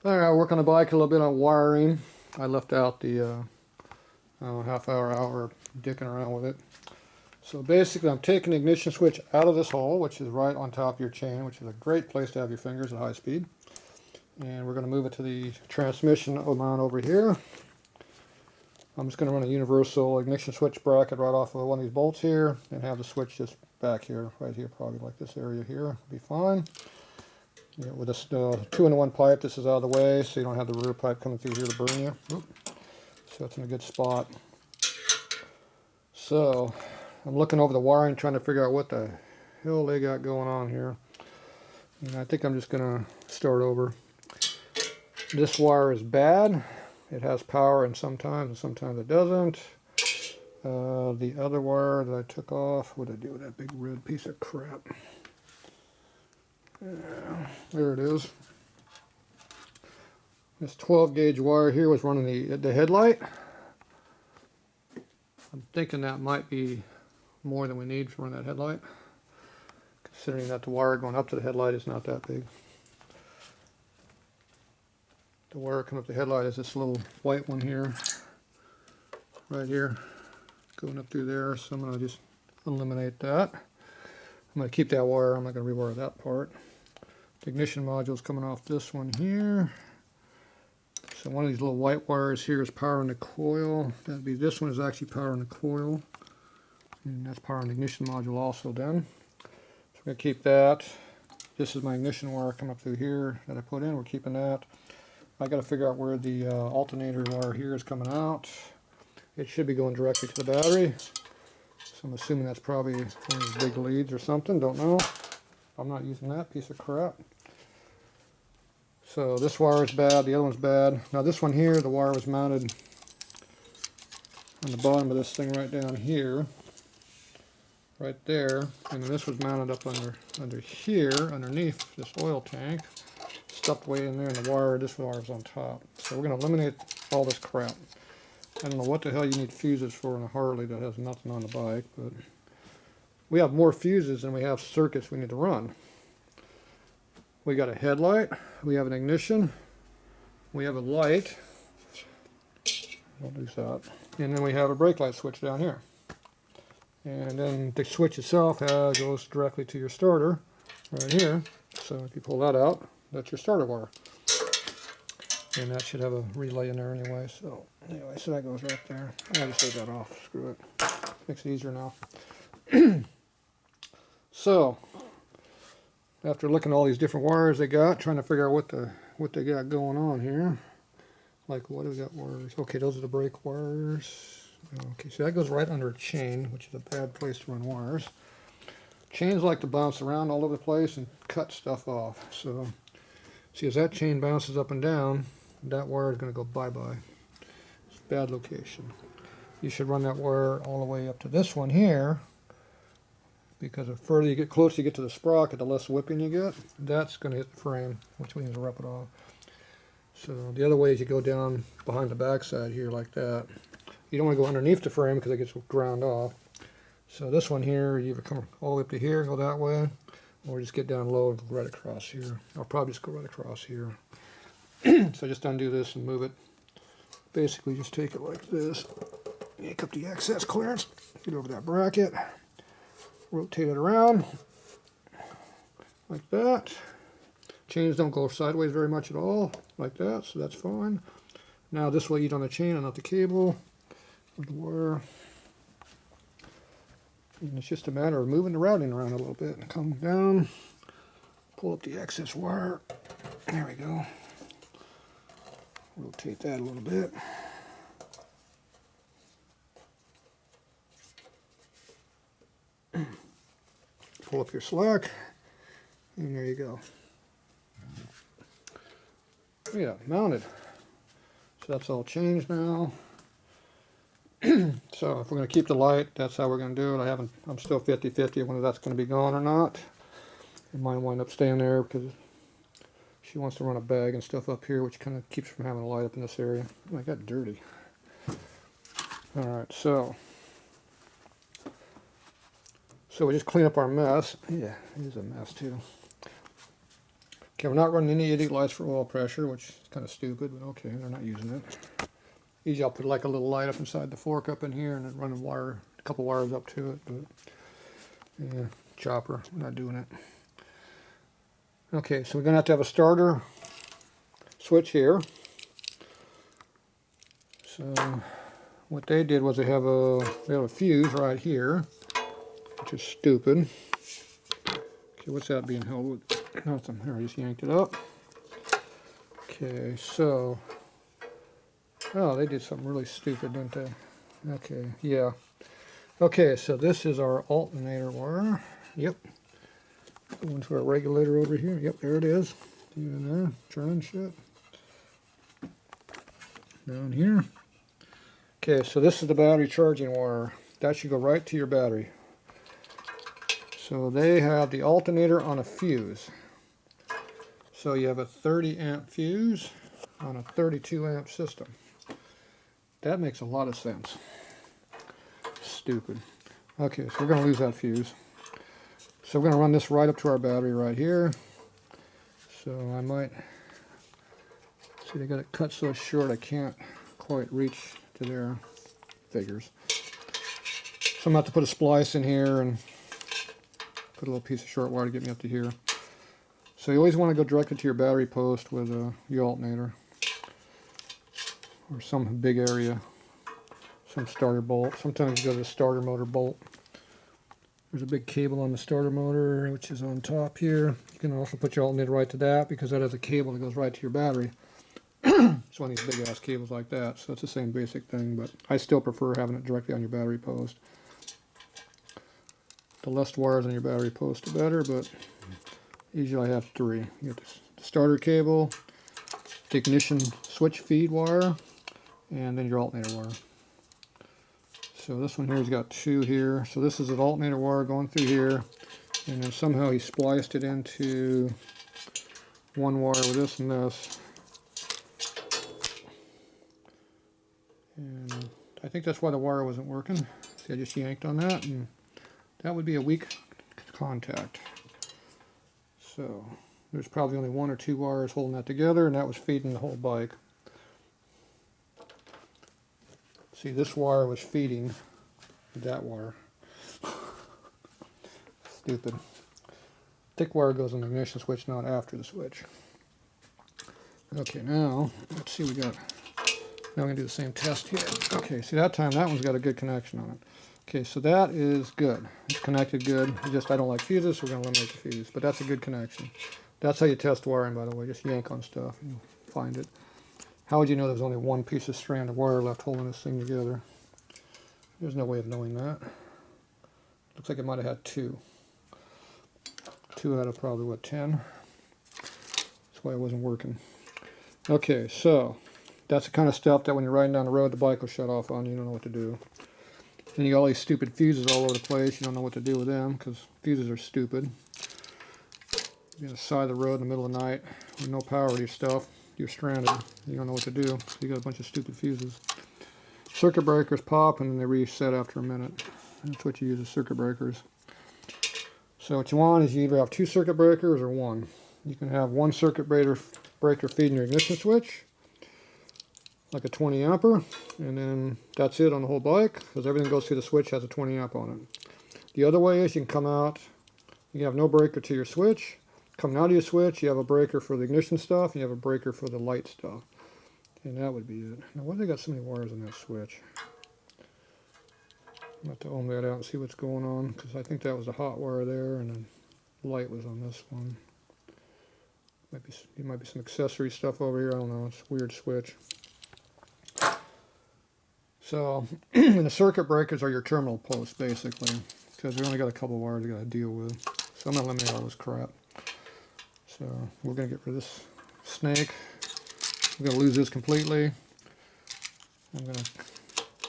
Alright, I work on the bike a little bit on wiring. I left out the half hour dicking around with it. So basically I'm taking the ignition switch out of this hole, which is right on top of your chain, which is a great place to have your fingers at high speed. And we're going to move it to the transmission mount over here. I'm just going to run a universal ignition switch bracket right off of one of these bolts here and have the switch just back here, right here, probably like this area here. It'll be fine. Yeah, with this 2-in-1 pipe, this is out of the way, so you don't have the rear pipe coming through here to burn you. Oop. So it's in a good spot. So I'm looking over the wiring, trying to figure out what the hell they got going on here. And I think I'm just going to start over. This wire is bad. It has power and sometimes it doesn't. The other wire that I took off, what did I do with that big red piece of crap? Yeah, there it is. This 12 gauge wire here was running the headlight. I'm thinking that might be more than we need to run that headlight, considering that the wire going up to the headlight is not that big. The wire coming up the headlight is this little white one here, right here, going up through there. So I'm going to just eliminate that. I'm going to keep that wire. I'm not going to rewire that part. The ignition module is coming off this one here. So one of these little white wires here is powering the coil. That'd be, this one is actually powering the coil. And that's powering the ignition module also then. So we're going to keep that. This is my ignition wire coming up through here that I put in. We're keeping that. I got to figure out where the alternator wire here is coming out. It should be going directly to the battery. So I'm assuming that's probably one of these big leads or something. Don't know. I'm not using that piece of crap. So this wire is bad, the other one's bad. Now this one here, the wire was mounted on the bottom of this thing right down here. Right there. And then this was mounted up under here, underneath this oil tank. Stuffed way in there in the wire, this wire is on top. So we're going to eliminate all this crap. I don't know what the hell you need fuses for in a Harley that has nothing on the bike, but we have more fuses than we have circuits we need to run. We got a headlight, we have an ignition, we have a light, don't lose that, and then we have a brake light switch down here. And then the switch itself goes directly to your starter right here. So if you pull that out, that's your starter wire. And that should have a relay in there anyway. So anyway, so that goes right there. I just take that off. Screw it. Makes it easier now. So after looking at all these different wires they got, trying to figure out what they got going on here. Like what do we got wires? Okay, those are the brake wires. Okay, so that goes right under a chain, which is a bad place to run wires. Chains like to bounce around all over the place and cut stuff off. So see, as that chain bounces up and down, that wire is going to go bye-bye. It's a bad location. You should run that wire all the way up to this one here, because the further you get closer you get to the sprocket, the less whipping you get. That's going to hit the frame, which means to rip it off. So the other way is you go down behind the backside here like that. You don't want to go underneath the frame because it gets ground off. So this one here, you either come all the way up to here, go that way, or just get down low and go right across here. I'll probably just go right across here. So just undo this and move it. Basically just take it like this, yank up the excess clearance, get over that bracket, rotate it around like that. Chains don't go sideways very much at all, like that, so that's fine. Now this will eat on the chain and not the cable of the wire. And it's just a matter of moving the routing around a little bit and come down, pull up the excess wire. There we go. Rotate that a little bit. Pull up your slack, and there you go. Yeah, mounted. So that's all changed now. So if we're going to keep the light, that's how we're going to do it. I'm still 50-50 whether that's going to be gone or not. It might wind up staying there because she wants to run a bag and stuff up here, which kind of keeps from having a light up in this area. Oh, I got dirty. Alright, so we just clean up our mess. Yeah, it is a mess too. Okay, we're not running any idiot lights for oil pressure, which is kind of stupid, but okay, they're not using it. Usually I'll put like a little light up inside the fork up in here and then run a couple wires up to it, but yeah, chopper, we're not doing it. Okay, so we're going to have a starter switch here. So what they did was they have a fuse right here, which is stupid. Okay, what's that being held with? Nothing. There, I just yanked it up. Okay, so, oh, they did something really stupid, didn't they? Okay, yeah. Okay, so this is our alternator wire. Yep. Going to our regulator over here. Yep, there it is. Even there, turning shit. Down here. Okay, so this is the battery charging wire. That should go right to your battery. So they have the alternator on a fuse. So you have a 30 amp fuse on a 32 amp system. That makes a lot of sense. Stupid. Okay, so we're going to lose that fuse. So we're going to run this right up to our battery right here. So I might, see they got it cut so short I can't quite reach to their figures. So I'm going to have to put a splice in here and put a little piece of short wire to get me up to here. So you always want to go directly to your battery post with your alternator. Or some big area. Some starter bolt. Sometimes you go to the starter motor bolt. There's a big cable on the starter motor, which is on top here. You can also put your alternator right to that because that has a cable that goes right to your battery. It's one of these big ass cables like that, so it's the same basic thing, but I still prefer having it directly on your battery post. The less wires on your battery post, the better, but usually I have 3. You get the starter cable, the ignition switch feed wire, and then your alternator wire. So this one here has got 2 here. So this is an alternator wire going through here, and then somehow he spliced it into one wire with this and this. And I think that's why the wire wasn't working. See, I just yanked on that, and that would be a weak contact. So there's probably only 1 or 2 wires holding that together, and that was feeding the whole bike. See, this wire was feeding that wire. Stupid. Thick wire goes on the ignition switch, not after the switch. Okay, now, let's see, we got, now we're going to do the same test here. Okay, see that time, that one's got a good connection on it. Okay, so that is good. It's connected good. Just, I don't like fuses, so we're going to eliminate the fuse. But that's a good connection. That's how you test wiring, by the way. Just yank on stuff and you'll find it. How would you know there's only 1 piece of strand of wire left holding this thing together? There's no way of knowing that. Looks like it might have had 2. 2 out of probably, what, 10? That's why it wasn't working. Okay, so that's the kind of stuff that when you're riding down the road, the bike will shut off on you. You don't know what to do. And you got all these stupid fuses all over the place. You don't know what to do with them because fuses are stupid. You're on the side of the road in the middle of the night with no power to your stuff. You're stranded. You don't know what to do. So you got a bunch of stupid fuses. Circuit breakers pop and then they reset after a minute. That's what you use as circuit breakers. So what you want is you either have 2 circuit breakers or 1. You can have 1 circuit breaker feeding your ignition switch, like a 20 ampere, and then that's it on the whole bike, because everything goes through the switch has a 20 amp on it. The other way is you can come out, you have no breaker to your switch. Coming out of your switch, you have a breaker for the ignition stuff, and you have a breaker for the light stuff. And that would be it. Now, why do they got so many wires on that switch? I'm going to have to ohm that out and see what's going on, because I think that was a hot wire there, and then light was on this one. There might be some accessory stuff over here, I don't know, it's a weird switch. So, the circuit breakers are your terminal posts, basically, because we only got a couple wires we got to deal with. So I'm going to eliminate all this crap. So, we're going to get rid of this snake. I'm going to lose this completely. I'm going to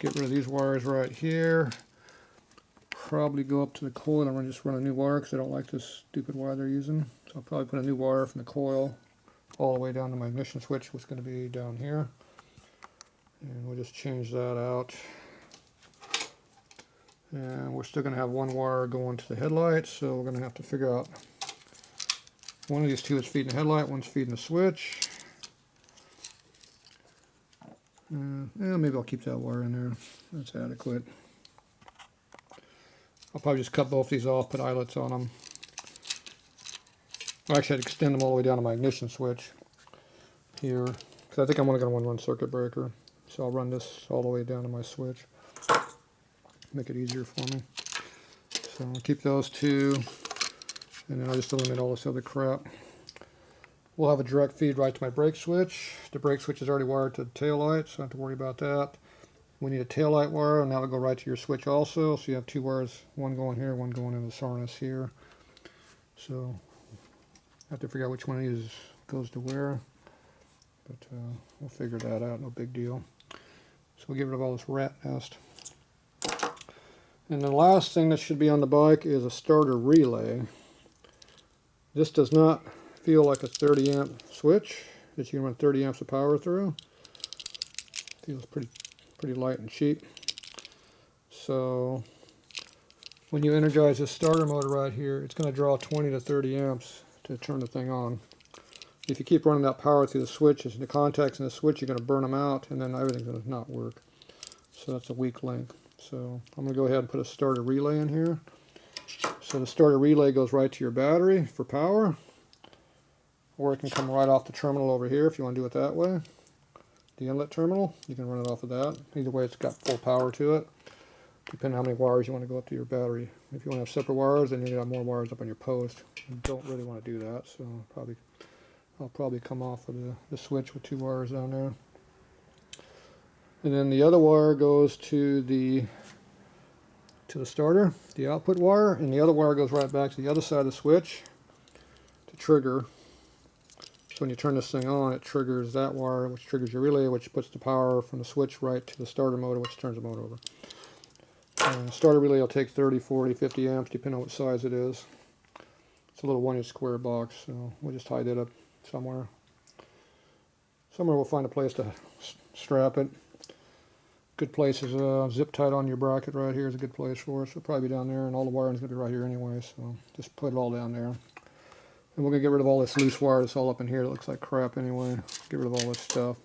get rid of these wires right here. Probably go up to the coil and just run a new wire because I don't like this stupid wire they're using. So I'll probably put a new wire from the coil all the way down to my ignition switch, which is going to be down here. And we'll just change that out. And we're still going to have 1 wire going to the headlights, so we're going to have to figure out One of these two is feeding the headlight, one's feeding the switch. Yeah, maybe I'll keep that wire in there. That's adequate. I'll probably just cut both these off, put eyelets on them. Actually, I'd extend them all the way down to my ignition switch here, because I think I'm only going to run one circuit breaker. So I'll run this all the way down to my switch. Make it easier for me. So I'll keep those two, and then I'll just eliminate all this other crap. We'll have a direct feed right to my brake switch. The brake switch is already wired to the tail light, so I don't have to worry about that. We need a tail light wire, and that will go right to your switch also. So you have two wires, one going here, one going in this harness here. So I have to figure out which one of these goes to where. But we'll figure that out, no big deal. So we'll get rid of all this rat nest. And the last thing that should be on the bike is a starter relay. This does not feel like a 30 amp switch that you can run 30 amps of power through. Feels pretty light and cheap. So when you energize this starter motor right here, it's going to draw 20 to 30 amps to turn the thing on. If you keep running that power through the switches, the contacts in the switch, you're going to burn them out, and then everything's going to not work. So that's a weak link. So I'm going to go ahead and put a starter relay in here. So the starter relay goes right to your battery for power, or it can come right off the terminal over here if you want to do it that way. The inlet terminal, you can run it off of that. Either way, it's got full power to it, depending on how many wires you want to go up to your battery. If you want to have separate wires, then you're going to have more wires up on your post. You don't really want to do that, so I'll probably come off of the switch with two wires down there. And then the other wire goes to the starter, the output wire, and the other wire goes right back to the other side of the switch to trigger. So when you turn this thing on, it triggers that wire, which triggers your relay, which puts the power from the switch right to the starter motor, which turns the motor over. And the starter relay will take 30, 40, 50 amps, depending on what size it is. It's a little 1-inch square box, so we'll just hide it up somewhere. Somewhere we'll find a place to strap it. Good place is zip tied on your bracket right here is a good place for us. It'll probably be down there, and all the wiring's going to be right here anyway, so just put it all down there. And we're going to get rid of all this loose wire that's all up in here that looks like crap anyway. Get rid of all this stuff.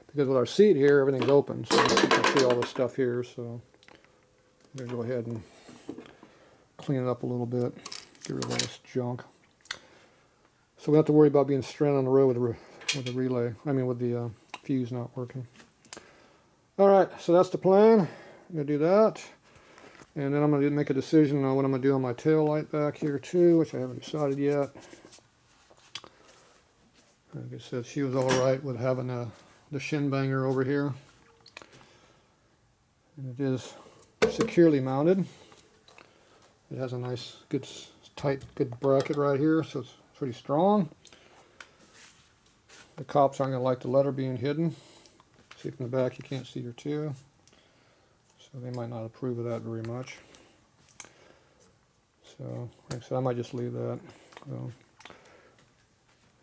Because with our seat here, everything's open, so you can see all this stuff here, so I'm going to go ahead and clean it up a little bit. Get rid of all this junk. So we don't have to worry about being stranded on the road with the relay. I mean with the fuse not working. Alright, so that's the plan. I'm going to do that. And then I'm going to make a decision on what I'm going to do on my tail light back here too, which I haven't decided yet. Like I said, she was alright with having the shin banger over here. And it is securely mounted. It has a nice, good, tight, good bracket right here, so it's pretty strong. The cops aren't going to like the letter being hidden. See, from the back you can't see your two. So they might not approve of that very much. So, like I said, I might just leave that. So.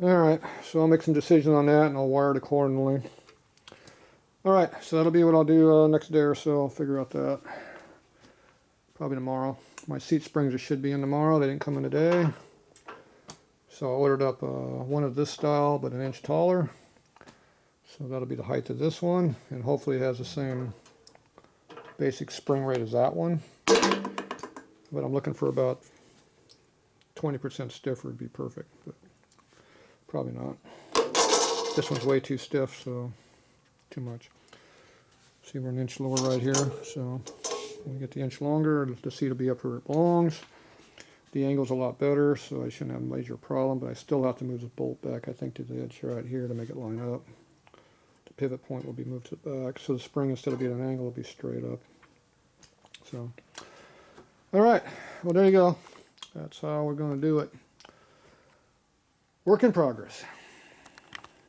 Alright, so I'll make some decisions on that and I'll wire it accordingly. Alright, so that'll be what I'll do next day or so. I'll figure out that. Probably tomorrow. My seat springs should be in tomorrow. They didn't come in today. So I ordered up one of this style, but 1 inch taller. So that'll be the height of this one. And hopefully it has the same basic spring rate as that one. But I'm looking for about 20% stiffer would be perfect. But probably not. This one's way too stiff, so too much. See, we're 1 inch lower right here. So when we get the inch longer, the seat will be up where it belongs. The angle's a lot better, so I shouldn't have a major problem, but I still have to move the bolt back, I think, to the edge right here to make it line up. The pivot point will be moved to the back, so the spring, instead of being at an angle, will be straight up. So, alright, well there you go. That's how we're going to do it. Work in progress.